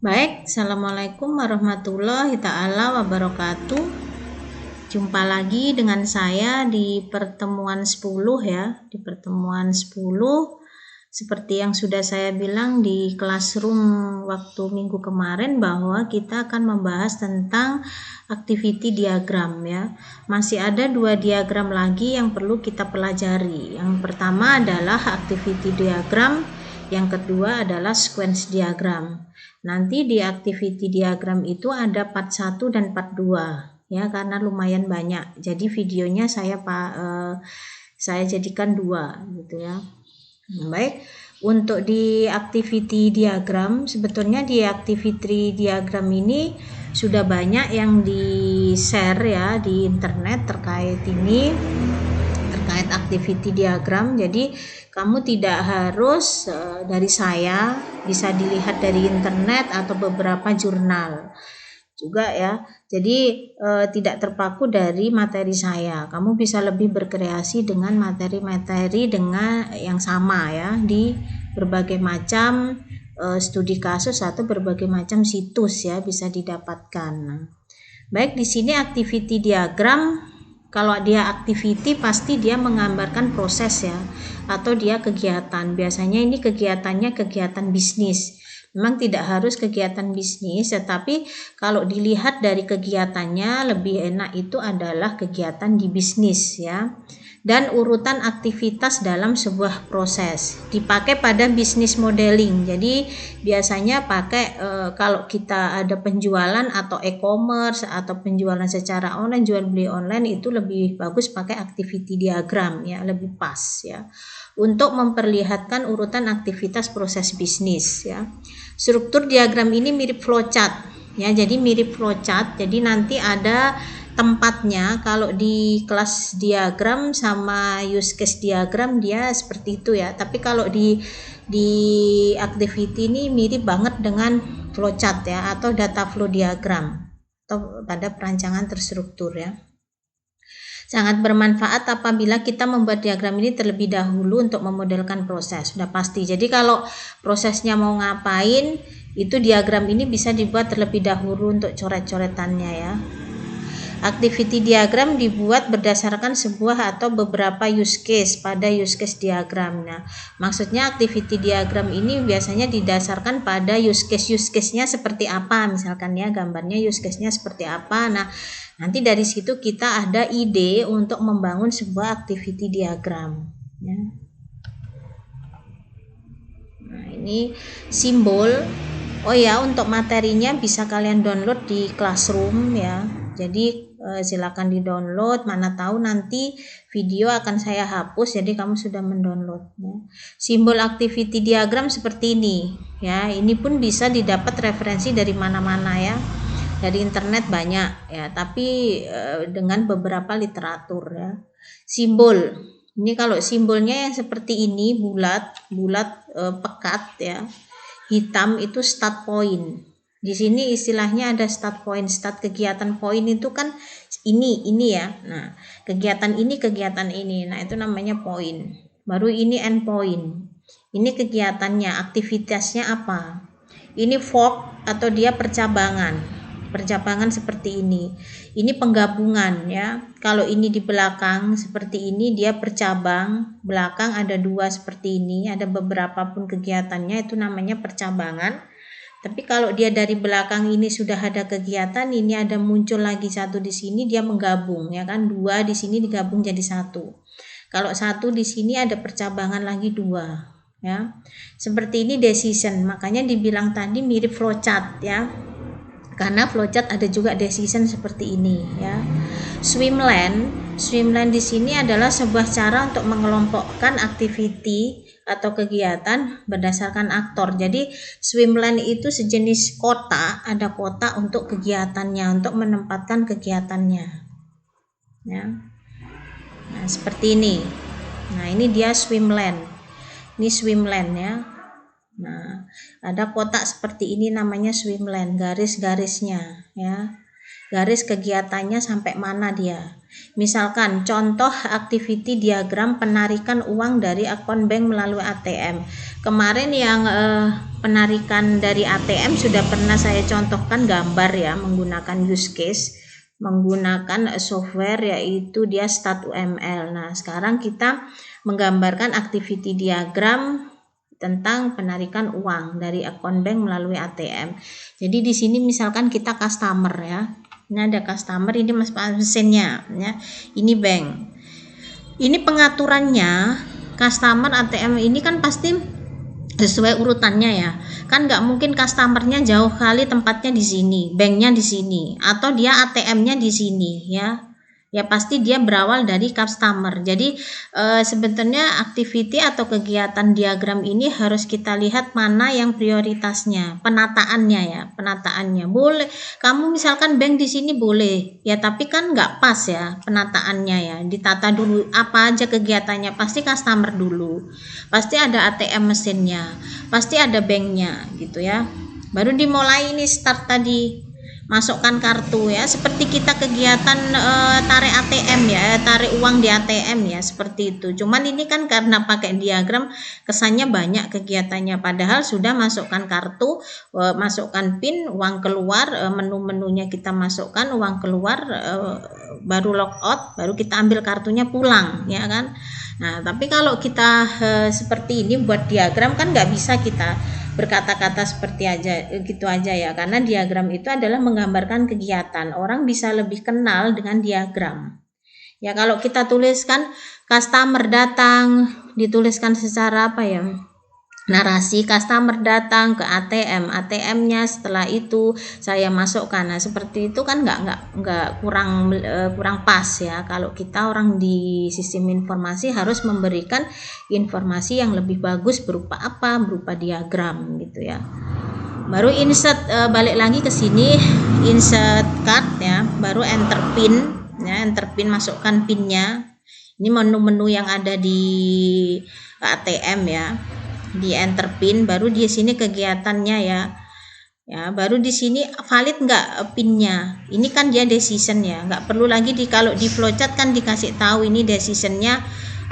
Baik, Assalamualaikum warahmatullahi ta'ala wabarakatuh. Jumpa lagi dengan saya di pertemuan 10 ya. Di pertemuan 10, seperti yang sudah saya bilang di classroom waktu minggu kemarin, bahwa kita akan membahas tentang activity diagram ya. Masih ada 2 diagram lagi yang perlu kita pelajari. Yang pertama adalah activity diagram, yang kedua adalah sequence diagram. Nanti di activity diagram itu ada part 1 dan part 2 ya, karena lumayan banyak. Jadi videonya saya jadikan 2 gitu ya. Baik, untuk di activity diagram, sebetulnya di activity diagram ini sudah banyak yang di-share ya di internet terkait activity diagram. Jadi kamu tidak harus dari saya, bisa dilihat dari internet atau beberapa jurnal juga ya. Jadi tidak terpaku dari materi saya. Kamu bisa lebih berkreasi dengan materi-materi dengan yang sama ya, di berbagai macam studi kasus atau berbagai macam situs ya, bisa didapatkan. Baik, di sini activity diagram, kalau dia activity pasti dia menggambarkan proses ya, atau dia kegiatan. Biasanya ini kegiatannya kegiatan bisnis. Memang tidak harus kegiatan bisnis, tetapi kalau dilihat dari kegiatannya lebih enak itu adalah kegiatan di bisnis ya. Dan urutan aktivitas dalam sebuah proses dipakai pada bisnis modeling. Jadi biasanya pakai kalau kita ada penjualan atau e-commerce atau penjualan secara online, jual beli online, itu lebih bagus pakai activity diagram ya, lebih pas ya, untuk memperlihatkan urutan aktivitas proses bisnis ya. Struktur diagram ini mirip flowchart ya, jadi mirip flowchart. Jadi nanti ada tempatnya. Kalau di kelas diagram sama use case diagram dia seperti itu ya, tapi kalau di activity ini mirip banget dengan flowchart ya, atau data flow diagram, atau pada perancangan terstruktur ya. Sangat bermanfaat apabila kita membuat diagram ini terlebih dahulu untuk memodelkan proses, sudah pasti. Jadi kalau prosesnya mau ngapain, itu diagram ini bisa dibuat terlebih dahulu untuk coret-coretannya ya. Activity diagram dibuat berdasarkan sebuah atau beberapa use case pada use case diagram. Nah, maksudnya activity diagram ini biasanya didasarkan pada use case-nya seperti apa, misalkan ya, gambarnya use case-nya seperti apa. Nah, nanti dari situ kita ada ide untuk membangun sebuah activity diagram ya. Nah, ini simbol. Oh ya, untuk materinya bisa kalian download di Classroom ya. Jadi silakan di-download, mana tahu nanti video akan saya hapus, jadi kamu sudah mendownload ya. Simbol activity diagram seperti ini ya. Ini pun bisa didapat referensi dari mana-mana ya. Dari internet banyak ya, tapi dengan beberapa literatur ya. Simbol. Ini kalau simbolnya yang seperti ini, bulat pekat ya, hitam, itu start point. Di sini istilahnya ada start point, start kegiatan. Point itu kan ini ya. Nah, kegiatan ini. Nah, itu namanya point. Baru ini end point. Ini kegiatannya, aktivitasnya apa. Ini fork atau dia percabangan seperti ini. Ini penggabungan ya. Kalau ini di belakang seperti ini, dia percabang. Belakang ada 2 seperti ini, ada beberapa pun kegiatannya, itu namanya percabangan. Tapi kalau dia dari belakang ini sudah ada kegiatan, ini ada muncul lagi 1 di sini, dia menggabung ya kan, 2 di sini digabung jadi 1. Kalau 1 di sini ada percabangan lagi 2 ya. Seperti ini decision, makanya dibilang tadi mirip flowchart ya. Karena flowchart ada juga decision seperti ini ya. Swimlane di sini adalah sebuah cara untuk mengelompokkan activity atau kegiatan berdasarkan aktor. Jadi swimlane itu sejenis kota, ada kota untuk kegiatannya, untuk menempatkan kegiatannya ya. Nah, seperti ini. Nah, ini dia swimlane. Ini swimlane ya. Nah, ada kotak seperti ini namanya swimlane, garis-garisnya ya. Garis kegiatannya sampai mana dia. Misalkan contoh activity diagram penarikan uang dari akun bank melalui ATM. Kemarin yang penarikan dari ATM sudah pernah saya contohkan gambar ya, menggunakan use case, menggunakan software yaitu dia StatUML. Nah, sekarang kita menggambarkan activity diagram tentang penarikan uang dari akun bank melalui ATM. Jadi di sini misalkan kita customer ya. Ini ada customer, ini mesinnya ya. Ini bank. Ini pengaturannya customer ATM ini kan pasti sesuai urutannya ya. Kan nggak mungkin customernya jauh kali tempatnya di sini, banknya di sini, atau dia ATM-nya di sini ya. Ya pasti dia berawal dari customer. Jadi sebenarnya activity atau kegiatan diagram ini harus kita lihat mana yang prioritasnya, penataannya ya, penataannya. Boleh, kamu misalkan bank di sini boleh, ya tapi kan nggak pas ya penataannya ya. Ditata dulu apa aja kegiatannya, pasti customer dulu, pasti ada ATM mesinnya, pasti ada banknya gitu ya. Baru dimulai ini start tadi. Masukkan kartu ya, seperti kita kegiatan tarik ATM ya, tarik uang di ATM ya, seperti itu. Cuman ini kan karena pakai diagram kesannya banyak kegiatannya, padahal sudah masukkan kartu, masukkan PIN, uang keluar, menu-menunya kita masukkan, uang keluar, baru logout, baru kita ambil kartunya pulang ya kan. Nah tapi kalau kita seperti ini buat diagram kan nggak bisa kita berkata-kata seperti aja gitu aja ya, karena diagram itu adalah menggambarkan kegiatan. Orang bisa lebih kenal dengan diagram ya. Kalau kita tuliskan customer datang, dituliskan secara apa ya, narasi, customer datang ke ATM, ATM-nya setelah itu saya masukkan. Nah seperti itu kan nggak kurang pas ya. Kalau kita orang di sistem informasi harus memberikan informasi yang lebih bagus berupa apa, berupa diagram gitu ya. Baru insert, balik lagi ke sini, insert card ya, baru enter pin ya, enter pin, masukkan pinnya. Ini menu-menu yang ada di ATM ya, di enter pin, baru di sini kegiatannya ya. Ya, baru di sini valid nggak pinnya. Ini kan dia decision ya, nggak perlu lagi kalau di flowchart kan dikasih tahu ini decisionnya,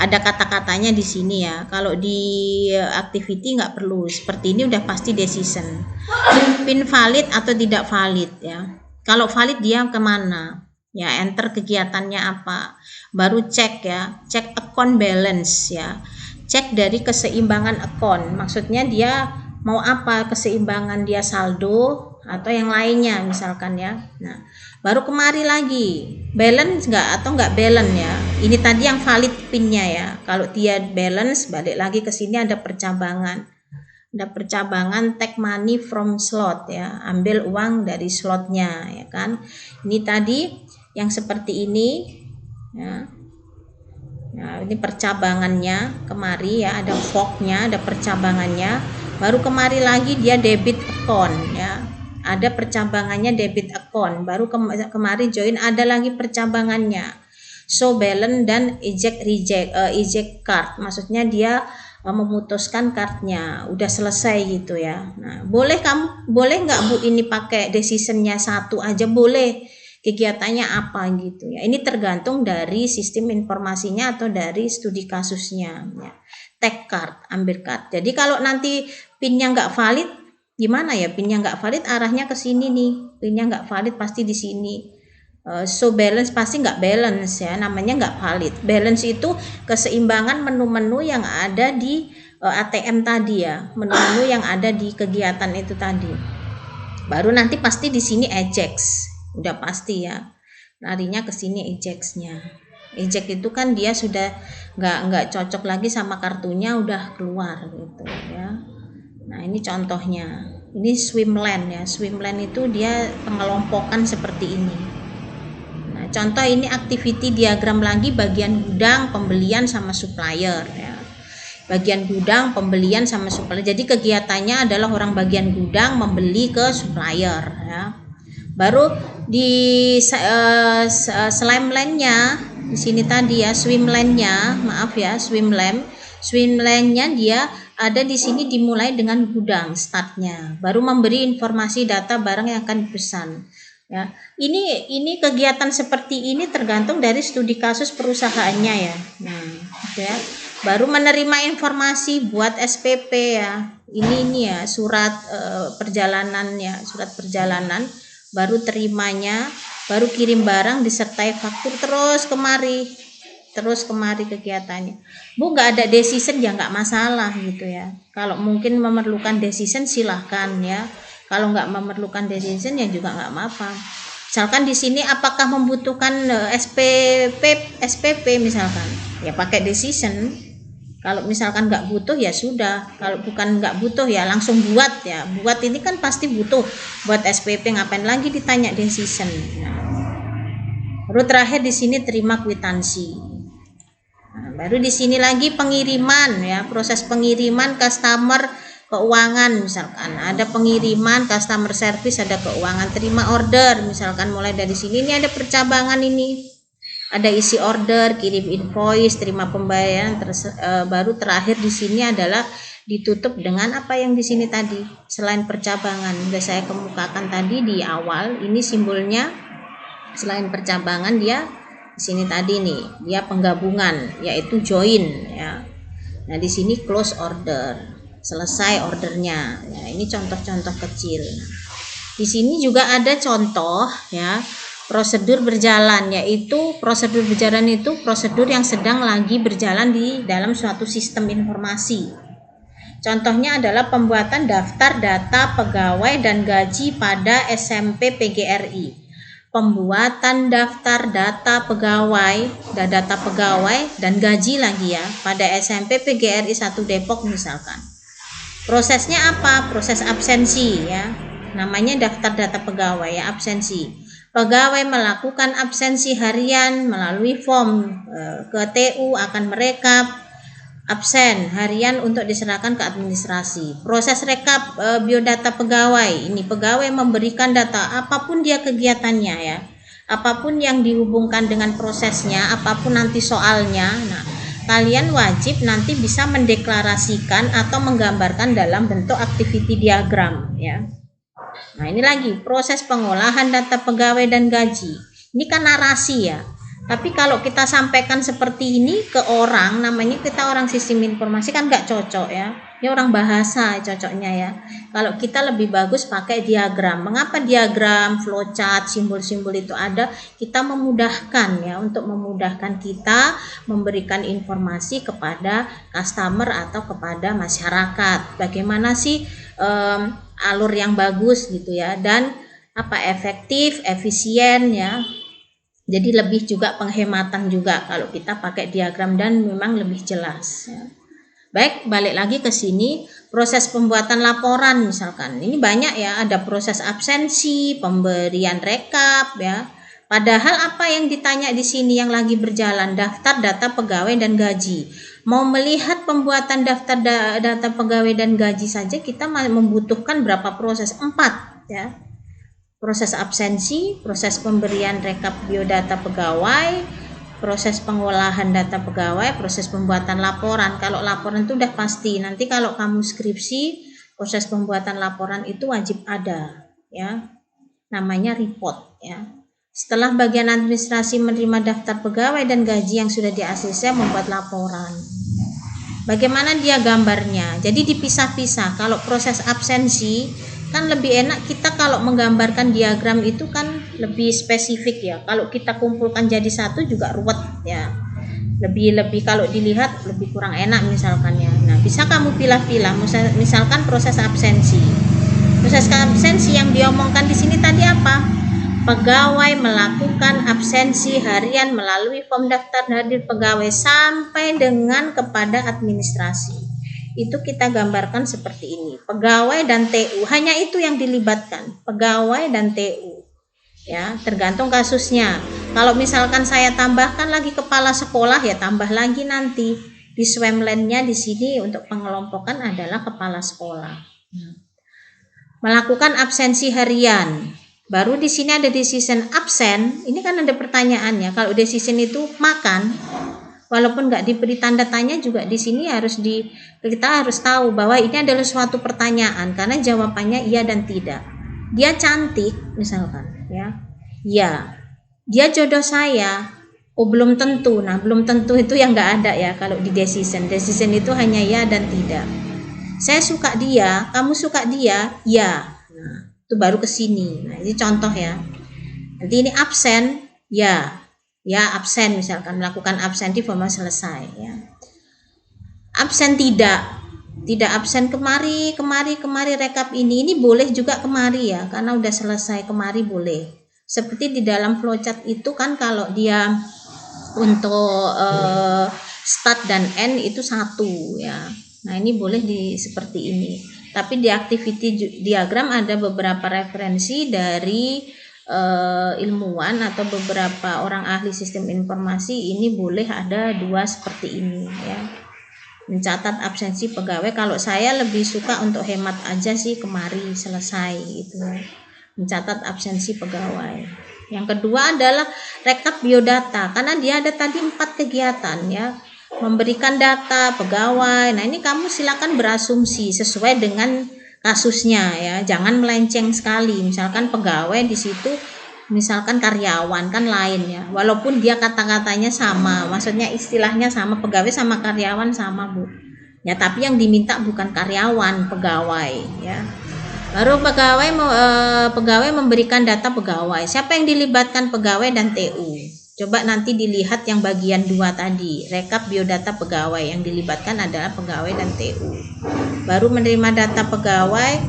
ada kata-katanya di sini ya. Kalau di activity nggak perlu, seperti ini udah pasti decision. Pin valid atau tidak valid ya. Kalau valid dia kemana? Ya enter kegiatannya apa. Baru cek ya, cek account balance ya. Cek dari keseimbangan akun, maksudnya dia mau apa, keseimbangan dia saldo atau yang lainnya misalkan ya. Nah baru kemari lagi balance nggak atau nggak balance ya. Ini tadi yang valid pinnya ya. Kalau dia balance, balik lagi ke sini ada percabangan, take money from slot ya, ambil uang dari slotnya ya kan. Ini tadi yang seperti ini ya. Nah, ini percabangannya kemari ya, ada forknya, ada percabangannya. Baru kemari lagi dia debit account ya, ada percabangannya debit account. Baru kemari join, ada lagi percabangannya show balance dan eject card, maksudnya dia memutuskan kartunya udah selesai gitu ya. Nah boleh nggak Bu ini pakai decisionnya satu aja, boleh. Kegiatannya apa gitu ya, ini tergantung dari sistem informasinya atau dari studi kasusnya ya. Take card, ambil card. Jadi kalau nanti pinnya nggak valid gimana ya, pinnya nggak valid arahnya ke sini nih, pinnya nggak valid pasti di sini. So balance pasti nggak balance ya, namanya nggak valid. Balance itu keseimbangan menu-menu yang ada di ATM tadi ya, menu-menu yang ada di kegiatan itu tadi. Baru nanti pasti di sini eject, udah pasti ya, larinya ke sini ejectnya. Eject itu kan dia sudah nggak cocok lagi sama kartunya, udah keluar gitu ya. Nah ini contohnya, ini swimlane ya. Swimlane itu dia pengelompokan seperti ini. Nah contoh ini activity diagram lagi, bagian gudang, pembelian sama supplier ya. Bagian gudang, pembelian sama supplier. Jadi kegiatannya adalah orang bagian gudang membeli ke supplier ya. Baru di slime lane-nya di sini tadi ya, swim lane-nya, maaf ya, swim lane-nya dia ada di sini, dimulai dengan gudang startnya, baru memberi informasi data barang yang akan dipesan ya. Ini kegiatan seperti ini tergantung dari studi kasus perusahaannya ya. Nah gitu ya. Baru menerima informasi buat SPP ya, ini ya surat perjalanannya, surat perjalanan, baru terimanya, baru kirim barang disertai faktur, terus kemari kegiatannya. Bu, nggak ada decision ya nggak masalah gitu ya. Kalau mungkin memerlukan decision silahkan ya. Kalau nggak memerlukan decision ya juga nggak apa-apa. Misalkan di sini apakah membutuhkan SPP misalkan, ya pakai decision. Kalau misalkan nggak butuh ya sudah. Kalau bukan nggak butuh ya langsung buat ya. Buat ini kan pasti butuh. Buat SPP ngapain lagi ditanya decision. Nah, baru terakhir di sini terima kwitansi. Nah, baru di sini lagi pengiriman ya, proses pengiriman customer keuangan, misalkan ada pengiriman customer service, ada keuangan, terima order, misalkan mulai dari sini ini ada percabangan, ini ada isi order, kirim invoice, terima pembayaran, baru terakhir di sini adalah ditutup dengan apa yang di sini tadi. Selain percabangan sudah saya kemukakan tadi di awal, ini simbolnya selain percabangan dia di sini tadi nih, dia penggabungan yaitu join ya. Nah, di sini close order, selesai ordernya. Ya, ini contoh-contoh kecil. Di sini juga ada contoh ya, prosedur berjalan, yaitu prosedur berjalan itu prosedur yang sedang lagi berjalan di dalam suatu sistem informasi. Contohnya adalah pembuatan daftar data pegawai dan gaji pada SMP PGRI. Pembuatan daftar data pegawai dan gaji lagi ya pada SMP PGRI 1 Depok misalkan. Prosesnya apa? Proses absensi ya. Namanya daftar data pegawai ya, absensi. Pegawai melakukan absensi harian melalui form ke TU, akan merekap absen harian untuk diserahkan ke administrasi. Proses rekap biodata pegawai. Ini pegawai memberikan data apapun dia kegiatannya ya. Apapun yang dihubungkan dengan prosesnya, apapun nanti soalnya. Nah, kalian wajib nanti bisa mendeklarasikan atau menggambarkan dalam bentuk activity diagram ya. Nah, ini lagi proses pengolahan data pegawai dan gaji. Ini kan narasi ya. Tapi kalau kita sampaikan seperti ini ke orang, namanya kita orang sistem informasi kan nggak cocok ya. Ini orang bahasa cocoknya ya. Kalau kita lebih bagus pakai diagram. Mengapa diagram, flowchart, simbol-simbol itu ada? Kita memudahkan ya, untuk memudahkan kita memberikan informasi kepada customer atau kepada masyarakat. Bagaimana sih alur yang bagus gitu ya, dan apa efektif, efisien ya. Jadi lebih juga penghematan juga kalau kita pakai diagram dan memang lebih jelas ya. Baik, balik lagi ke sini, proses pembuatan laporan misalkan. Ini banyak ya, ada proses absensi, pemberian rekap ya. Padahal apa yang ditanya di sini yang lagi berjalan, daftar data pegawai dan gaji. Mau melihat pembuatan daftar data pegawai dan gaji saja kita membutuhkan berapa proses? 4 ya. Proses absensi, proses pemberian rekap biodata pegawai, proses pengolahan data pegawai, proses pembuatan laporan. Kalau laporan itu udah pasti. Nanti kalau kamu skripsi, proses pembuatan laporan itu wajib ada ya. Namanya report ya. Setelah bagian administrasi menerima daftar pegawai dan gaji yang sudah di-ACC, membuat laporan. Bagaimana dia gambarnya? Jadi dipisah-pisah. Kalau proses absensi kan lebih enak kita kalau menggambarkan diagram itu kan lebih spesifik ya. Kalau kita kumpulkan jadi satu juga ruwet ya. Lebih kalau dilihat lebih kurang enak misalkan ya. Nah, bisa kamu pilah-pilah. Misalkan proses absensi. Proses absensi yang diomongkan di sini tadi apa? Pegawai melakukan absensi harian melalui form daftar hadir pegawai sampai dengan kepada administrasi. Itu kita gambarkan seperti ini. Pegawai dan TU, hanya itu yang dilibatkan, pegawai dan TU. Ya, tergantung kasusnya. Kalau misalkan saya tambahkan lagi kepala sekolah ya tambah lagi nanti. Di swemlandnya di sini untuk pengelompokan adalah kepala sekolah. Melakukan absensi harian. Baru di sini ada decision absen. Ini kan ada pertanyaannya. Kalau decision itu makan, walaupun nggak diberi tanda tanya juga di sini kita harus tahu bahwa ini adalah suatu pertanyaan karena jawabannya iya dan tidak. Dia cantik misalkan ya. Ya. Dia jodoh saya. Oh, belum tentu. Nah, belum tentu itu yang nggak ada ya kalau di decision. Decision itu hanya ya dan tidak. Saya suka dia, kamu suka dia, ya. Nah, itu baru ke sini. Nah, ini contoh ya. Nanti ini absen, ya. Ya, absen misalkan melakukan absen di formal selesai ya. Absen tidak. Tidak absen kemari rekap ini boleh juga kemari ya, karena udah selesai kemari boleh. Seperti di dalam flowchart itu kan kalau dia untuk start dan end itu satu ya. Nah, ini boleh seperti ini. Tapi di activity diagram ada beberapa referensi dari ilmuwan atau beberapa orang ahli sistem informasi, ini boleh ada dua seperti ini ya. Mencatat absensi pegawai, kalau saya lebih suka untuk hemat aja sih kemari selesai itu. Mencatat absensi pegawai. Yang kedua adalah rekap biodata, karena dia ada tadi 4 kegiatan ya. Memberikan data pegawai. Nah, ini kamu silakan berasumsi sesuai dengan kasusnya ya. Jangan melenceng sekali. Misalkan pegawai di situ misalkan karyawan kan lain ya, walaupun dia kata-katanya sama, maksudnya istilahnya sama, pegawai sama karyawan sama Bu ya, tapi yang diminta bukan karyawan, pegawai ya. Baru pegawai memberikan data pegawai, siapa yang dilibatkan, pegawai dan TU. Coba nanti dilihat yang bagian 2 tadi, rekap biodata pegawai, yang dilibatkan adalah pegawai dan TU. Baru menerima data pegawai,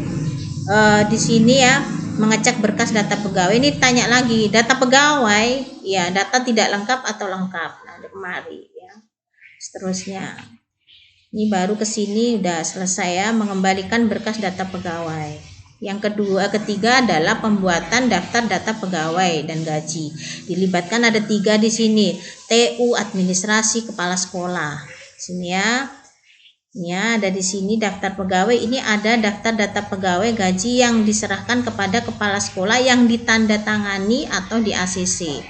di sini ya, mengecek berkas data pegawai. Ini tanya lagi, data pegawai ya, data tidak lengkap atau lengkap. Nah, kemari ya. Seterusnya. Ini baru ke sini udah selesai ya, mengembalikan berkas data pegawai. Yang ketiga adalah pembuatan daftar data pegawai dan gaji. Dilibatkan ada 3 di sini, TU, administrasi, kepala sekolah. Sini ya. Ya, ada di sini daftar pegawai. Ini ada daftar data pegawai gaji yang diserahkan kepada kepala sekolah yang ditandatangani atau di ACC.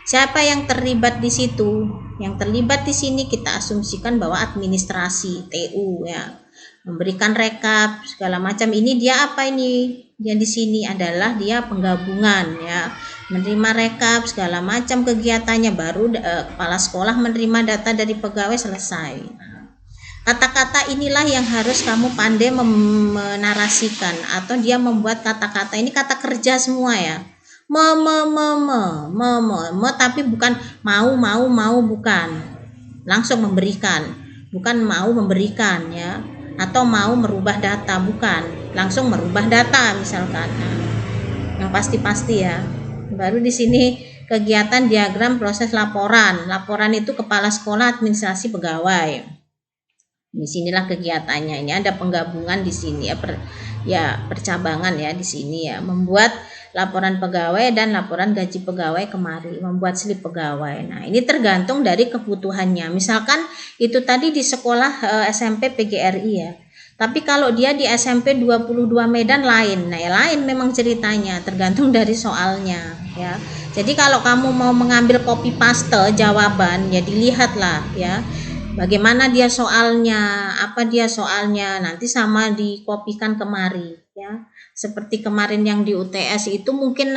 Siapa yang terlibat di situ? Yang terlibat di sini kita asumsikan bahwa administrasi, TU ya. Memberikan rekap segala macam. Ini dia apa ini? Yang di sini adalah dia penggabungan ya. Menerima rekap segala macam kegiatannya, baru kepala sekolah menerima data dari pegawai, selesai. Kata-kata inilah yang harus kamu pandai menarasikan, atau dia membuat kata-kata ini kata kerja semua ya. Tapi bukan mau bukan. Langsung memberikan, bukan mau memberikan ya. Atau mau merubah data, bukan. Langsung merubah data misalkan. Nah, yang pasti-pasti ya. Baru di sini kegiatan diagram proses laporan. Laporan itu kepala sekolah, administrasi, pegawai. Di sinilah kegiatannya. Ini ada penggabungan di sini ya, percabangan ya di sini ya. Membuat laporan pegawai dan laporan gaji pegawai kemari, membuat slip pegawai. Nah, ini tergantung dari kebutuhannya. Misalkan itu tadi di sekolah SMP PGRI ya. Tapi kalau dia di SMP 22 Medan lain. Nah, ya lain memang ceritanya, tergantung dari soalnya ya. Jadi kalau kamu mau mengambil copy paste jawaban ya, dilihatlah ya. Bagaimana dia soalnya, apa dia soalnya, nanti sama dikopikan kemari ya. Seperti kemarin yang di UTS itu mungkin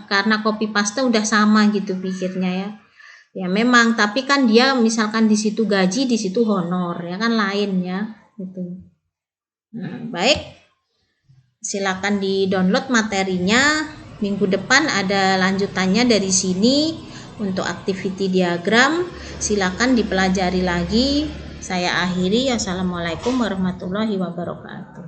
karena copy paste udah sama gitu pikirnya ya. Ya memang, tapi kan dia misalkan di situ gaji, di situ honor ya kan, lain ya gitu. Nah, baik. Silakan di-download materinya. Minggu depan ada lanjutannya dari sini. Untuk activity diagram silakan dipelajari lagi. Saya akhiri. Assalamualaikum warahmatullahi wabarakatuh.